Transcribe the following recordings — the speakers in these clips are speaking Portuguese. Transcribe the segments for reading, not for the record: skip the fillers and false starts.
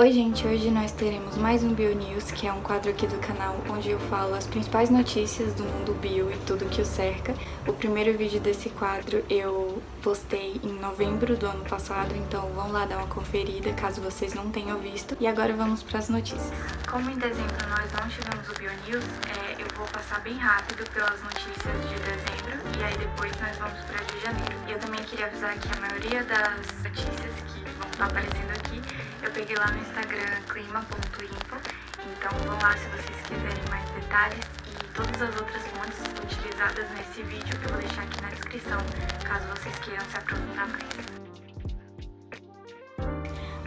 Oi gente, hoje nós teremos mais um BioNews, que é um quadro aqui do canal onde eu falo as principais notícias do mundo bio e tudo que o cerca. O primeiro vídeo desse quadro eu postei em novembro do ano passado, então vão lá dar uma conferida caso vocês não tenham visto. E agora vamos para as notícias. Como em dezembro nós não tivemos o BioNews, eu vou passar bem rápido pelas notícias de dezembro e aí depois nós vamos para de janeiro. E eu também queria avisar que a maioria das notícias que vão estar aparecendo aqui eu peguei lá no Instagram clima.info, então vão lá se vocês quiserem mais detalhes e todas as outras fontes utilizadas nesse vídeo eu vou deixar aqui na descrição, caso vocês queiram se aprofundar mais.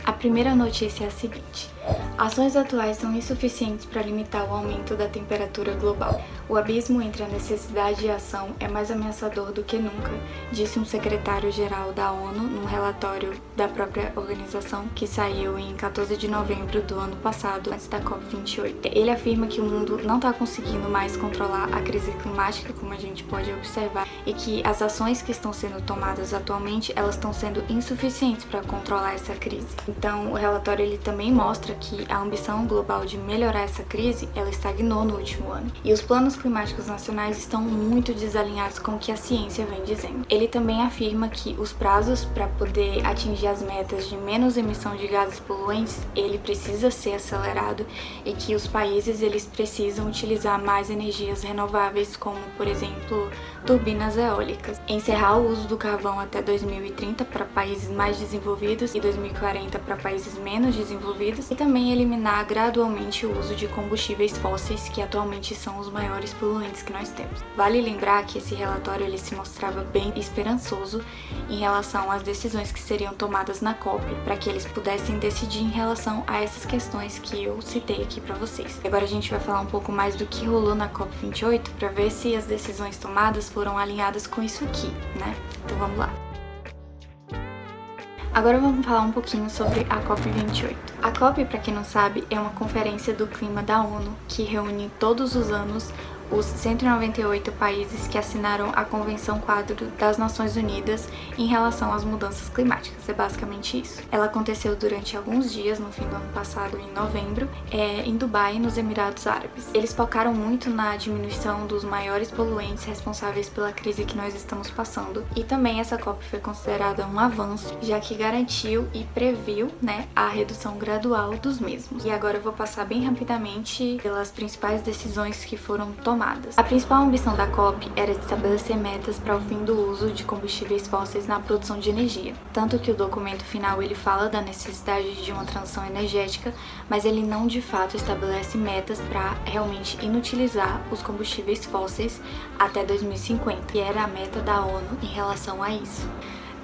A primeira notícia é a seguinte: ações atuais são insuficientes para limitar o aumento da temperatura global. O abismo entre a necessidade e a ação é mais ameaçador do que nunca, disse um secretário-geral da ONU num relatório da própria organização que saiu em 14 de novembro do ano passado, antes da COP28. Ele afirma que o mundo não está conseguindo mais controlar a crise climática, como a gente pode observar, e que as ações que estão sendo tomadas atualmente, elas estão sendo insuficientes para controlar essa crise. Então, o relatório ele também mostra que a ambição global de melhorar essa crise, ela estagnou no último ano. E os planos climáticos nacionais estão muito desalinhados com o que a ciência vem dizendo. Ele também afirma que os prazos para poder atingir as metas de menos emissão de gases poluentes, ele precisa ser acelerado e que os países eles precisam utilizar mais energias renováveis, como, por exemplo, turbinas eólicas. Encerrar o uso do carvão até 2030 para países mais desenvolvidos e 2040 para países menos desenvolvidos, e também eliminar gradualmente o uso de combustíveis fósseis, que atualmente são os maiores poluentes que nós temos. Vale lembrar que esse relatório ele se mostrava bem esperançoso em relação às decisões que seriam tomadas na COP, para que eles pudessem decidir em relação a essas questões que eu citei aqui para vocês. Agora a gente vai falar um pouco mais do que rolou na COP28 para ver se as decisões tomadas foram alinhadas com isso aqui, né? Então vamos lá. Agora vamos falar um pouquinho sobre a COP28. A COP, para quem não sabe, é uma conferência do clima da ONU que reúne todos os anos os 198 países que assinaram a Convenção Quadro das Nações Unidas em relação às mudanças climáticas. É basicamente isso. Ela aconteceu durante alguns dias no fim do ano passado, em novembro, em Dubai, nos Emirados Árabes. Eles focaram muito na diminuição dos maiores poluentes responsáveis pela crise que nós estamos passando, e também essa COP foi considerada um avanço, já que garantiu e previu, a redução gradual dos mesmos. E agora eu vou passar bem rapidamente pelas principais decisões que foram tomadas. A principal ambição da COP era estabelecer metas para o fim do uso de combustíveis fósseis na produção de energia. Tanto que o documento final ele fala da necessidade de uma transição energética, mas ele não de fato estabelece metas para realmente inutilizar os combustíveis fósseis até 2050, que era a meta da ONU em relação a isso.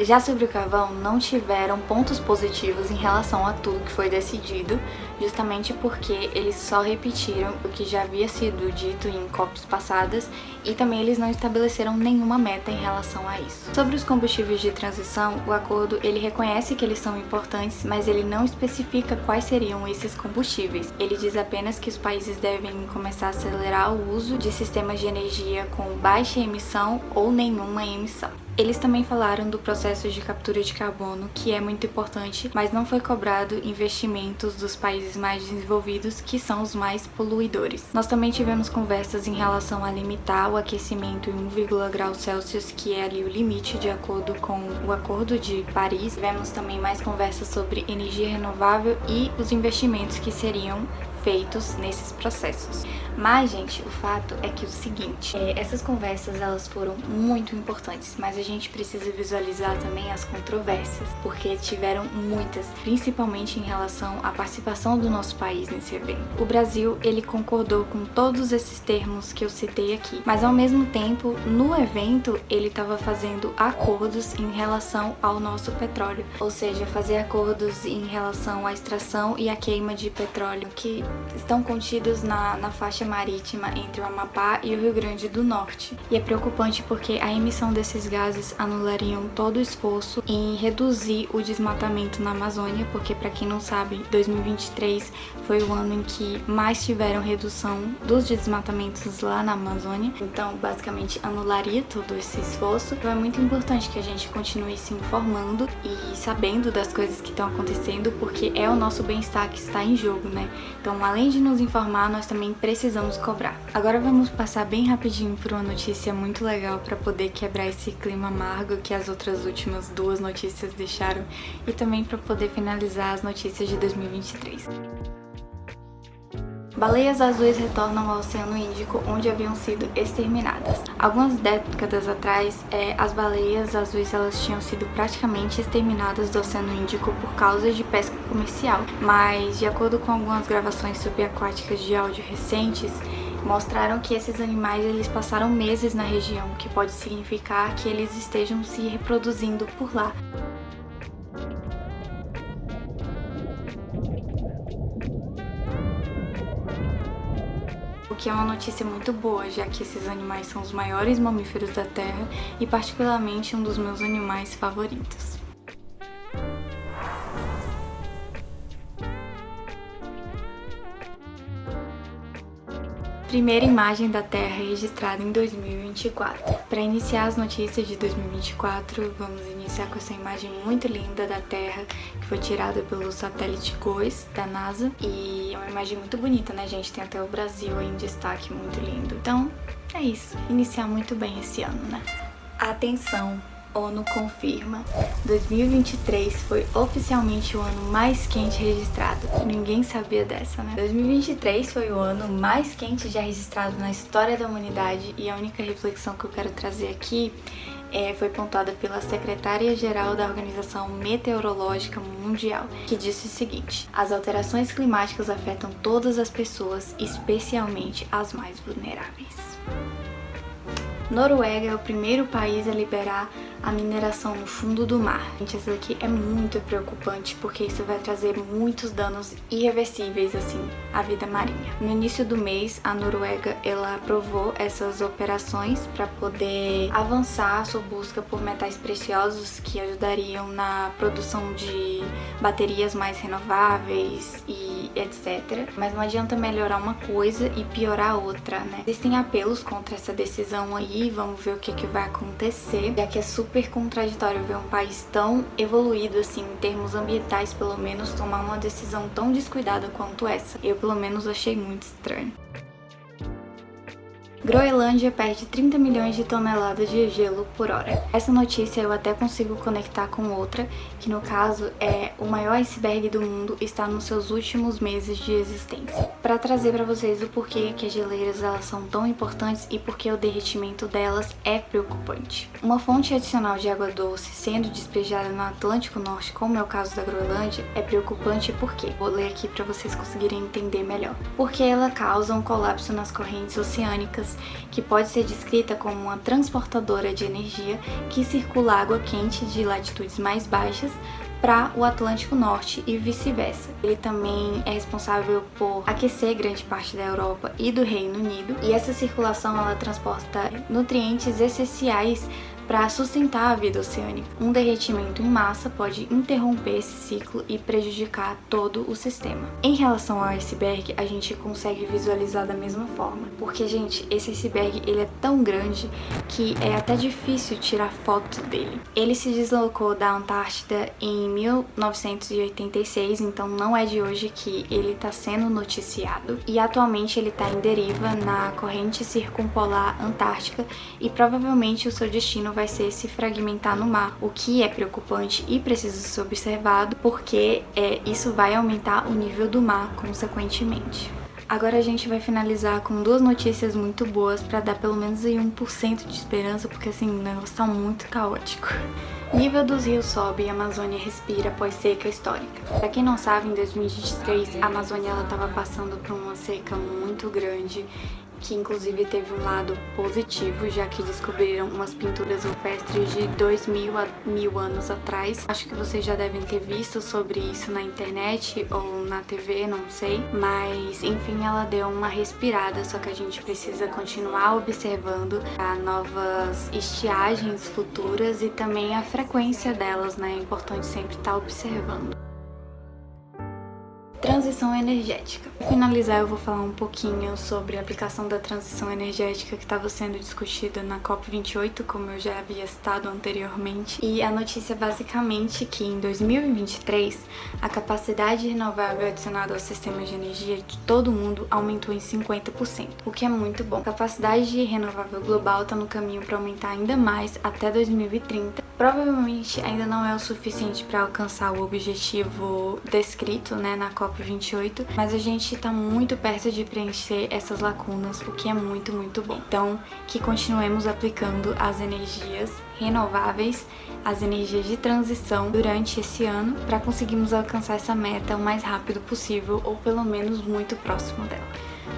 Já sobre o carvão, não tiveram pontos positivos em relação a tudo que foi decidido, justamente porque eles só repetiram o que já havia sido dito em COPs passadas, e também eles não estabeleceram nenhuma meta em relação a isso. Sobre os combustíveis de transição, o acordo ele reconhece que eles são importantes, mas ele não especifica quais seriam esses combustíveis. Ele diz apenas que os países devem começar a acelerar o uso de sistemas de energia com baixa emissão ou nenhuma emissão. Eles também falaram do processo de captura de carbono, que é muito importante, mas não foi cobrado investimentos dos países mais desenvolvidos, que são os mais poluidores. Nós também tivemos conversas em relação a limitar o aquecimento em 1,0 graus Celsius, que é ali o limite de acordo com o Acordo de Paris. Tivemos também mais conversas sobre energia renovável e os investimentos que seriam feitos nesses processos. Mas, gente, o fato é que o seguinte, essas conversas elas foram muito importantes, mas a gente precisa visualizar também as controvérsias, porque tiveram muitas, principalmente em relação à participação do nosso país nesse evento. O Brasil, ele concordou com todos esses termos que eu citei aqui, mas ao mesmo tempo, no evento, ele estava fazendo acordos em relação ao nosso petróleo, ou seja, fazer acordos em relação à extração e à queima de petróleo, que estão contidos na faixa marítima entre o Amapá e o Rio Grande do Norte. E é preocupante porque a emissão desses gases anulariam todo o esforço em reduzir o desmatamento na Amazônia, porque, para quem não sabe, 2023 foi o ano em que mais tiveram redução dos desmatamentos lá na Amazônia. Então, basicamente, anularia todo esse esforço. Então, é muito importante que a gente continue se informando e sabendo das coisas que estão acontecendo, porque é o nosso bem-estar que está em jogo, né? Então, além de nos informar, nós também precisamos cobrar. Agora vamos passar bem rapidinho por uma notícia muito legal para poder quebrar esse clima amargo que as outras últimas duas notícias deixaram e também para poder finalizar as notícias de 2023. Baleias azuis retornam ao Oceano Índico, onde haviam sido exterminadas. Algumas décadas atrás, as baleias azuis elas tinham sido praticamente exterminadas do Oceano Índico por causa de pesca comercial, mas de acordo com algumas gravações subaquáticas de áudio recentes, mostraram que esses animais eles passaram meses na região, o que pode significar que eles estejam se reproduzindo por lá. O que é uma notícia muito boa, já que esses animais são os maiores mamíferos da Terra e particularmente um dos meus animais favoritos. Primeira imagem da Terra registrada em 2024. Para iniciar as notícias de 2024, vamos iniciar com essa imagem muito linda da Terra, que foi tirada pelo satélite GOES da NASA. E é uma imagem muito bonita, né, gente? Tem até o Brasil aí em destaque, muito lindo. Então, é isso. Iniciar muito bem esse ano, né? Atenção! ONU confirma. 2023 foi oficialmente o ano mais quente registrado. Ninguém sabia dessa, né? 2023 foi o ano mais quente já registrado na história da humanidade e a única reflexão que eu quero trazer aqui foi pontuada pela secretária-geral da Organização Meteorológica Mundial, que disse o seguinte: as alterações climáticas afetam todas as pessoas, especialmente as mais vulneráveis. Noruega é o primeiro país a liberar a mineração no fundo do mar. Gente, isso daqui é muito preocupante porque isso vai trazer muitos danos irreversíveis assim à vida marinha. No início do mês, a Noruega ela aprovou essas operações para poder avançar a sua busca por metais preciosos que ajudariam na produção de baterias mais renováveis e etc. Mas não adianta melhorar uma coisa e piorar outra, né? Existem apelos contra essa decisão aí, vamos ver o que vai acontecer, já que é super contraditório ver um país tão evoluído assim em termos ambientais, pelo menos, tomar uma decisão tão descuidada quanto essa. Eu pelo menos achei muito estranho. Groenlândia perde 30 milhões de toneladas de gelo por hora. Essa notícia eu até consigo conectar com outra, que no caso é o maior iceberg do mundo está nos seus últimos meses de existência. Para trazer para vocês o porquê que as geleiras elas são tão importantes e porque o derretimento delas é preocupante. Uma fonte adicional de água doce sendo despejada no Atlântico Norte, como é o caso da Groenlândia, é preocupante porque vou ler aqui para vocês conseguirem entender melhor. Porque ela causa um colapso nas correntes oceânicas, que pode ser descrita como uma transportadora de energia que circula água quente de latitudes mais baixas para o Atlântico Norte e vice-versa. Ele também é responsável por aquecer grande parte da Europa e do Reino Unido, e essa circulação ela transporta nutrientes essenciais para sustentar a vida oceânica. Um derretimento em massa pode interromper esse ciclo e prejudicar todo o sistema. Em relação ao iceberg, a gente consegue visualizar da mesma forma, porque, gente, esse iceberg ele é tão grande que é até difícil tirar foto dele. Ele se deslocou da Antártida em 1986, então não é de hoje que ele está sendo noticiado, e atualmente ele está em deriva na corrente circumpolar antártica e provavelmente o seu destino vai ser se fragmentar no mar, o que é preocupante e precisa ser observado porque isso vai aumentar o nível do mar consequentemente. Agora a gente vai finalizar com duas notícias muito boas para dar pelo menos aí 1% de esperança, porque assim, o negócio tá muito caótico. Nível dos rios sobe e a Amazônia respira após seca histórica. Pra quem não sabe, em 2023 a Amazônia estava passando por uma seca muito grande que inclusive teve um lado positivo, já que descobriram umas pinturas rupestres de 2000 a 1000 anos atrás. Acho que vocês já devem ter visto sobre isso na internet ou na TV, não sei, mas enfim, ela deu uma respirada, só que a gente precisa continuar observando a novas estiagens futuras e também a frequência delas, né? É importante sempre estar observando. Transição energética. Para finalizar, eu vou falar um pouquinho sobre a aplicação da transição energética que estava sendo discutida na COP28, como eu já havia citado anteriormente. E a notícia é basicamente que em 2023 a capacidade renovável adicionada ao sistema de energia de todo mundo aumentou em 50%, o que é muito bom. A capacidade renovável global está no caminho para aumentar ainda mais até 2030. Provavelmente ainda não é o suficiente para alcançar o objetivo descrito, né, na COP28, mas a gente está muito perto de preencher essas lacunas, o que é muito, muito bom. Então, que continuemos aplicando as energias renováveis, as energias de transição durante esse ano, para conseguirmos alcançar essa meta o mais rápido possível, ou pelo menos muito próximo dela.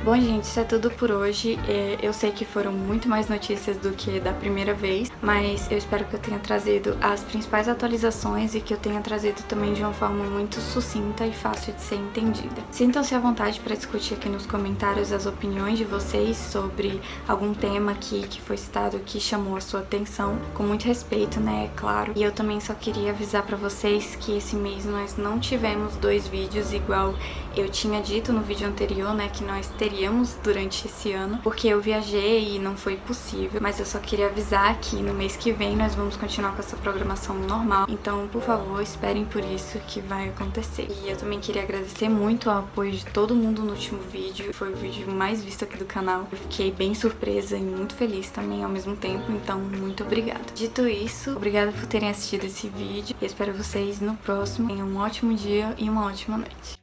Bom, gente, isso é tudo por hoje. Eu sei que foram muito mais notícias do que da primeira vez, mas eu espero que eu tenha trazido as principais atualizações e que eu tenha trazido também de uma forma muito sucinta e fácil de ser entendida. Sintam-se à vontade para discutir aqui nos comentários as opiniões de vocês sobre algum tema aqui que foi citado que chamou a sua atenção, com muito respeito, né, é claro. E eu também só queria avisar para vocês que esse mês nós não tivemos 2 vídeos igual eu tinha dito no vídeo anterior, né, que nós teríamos durante esse ano, porque eu viajei e não foi possível, mas eu só queria avisar que no mês que vem nós vamos continuar com essa programação normal, então por favor esperem por isso que vai acontecer. E eu também queria agradecer muito o apoio de todo mundo no último vídeo, foi o vídeo mais visto aqui do canal, eu fiquei bem surpresa e muito feliz também ao mesmo tempo, então muito obrigada. Dito isso, obrigada por terem assistido esse vídeo e espero vocês no próximo. Tenham um ótimo dia e uma ótima noite.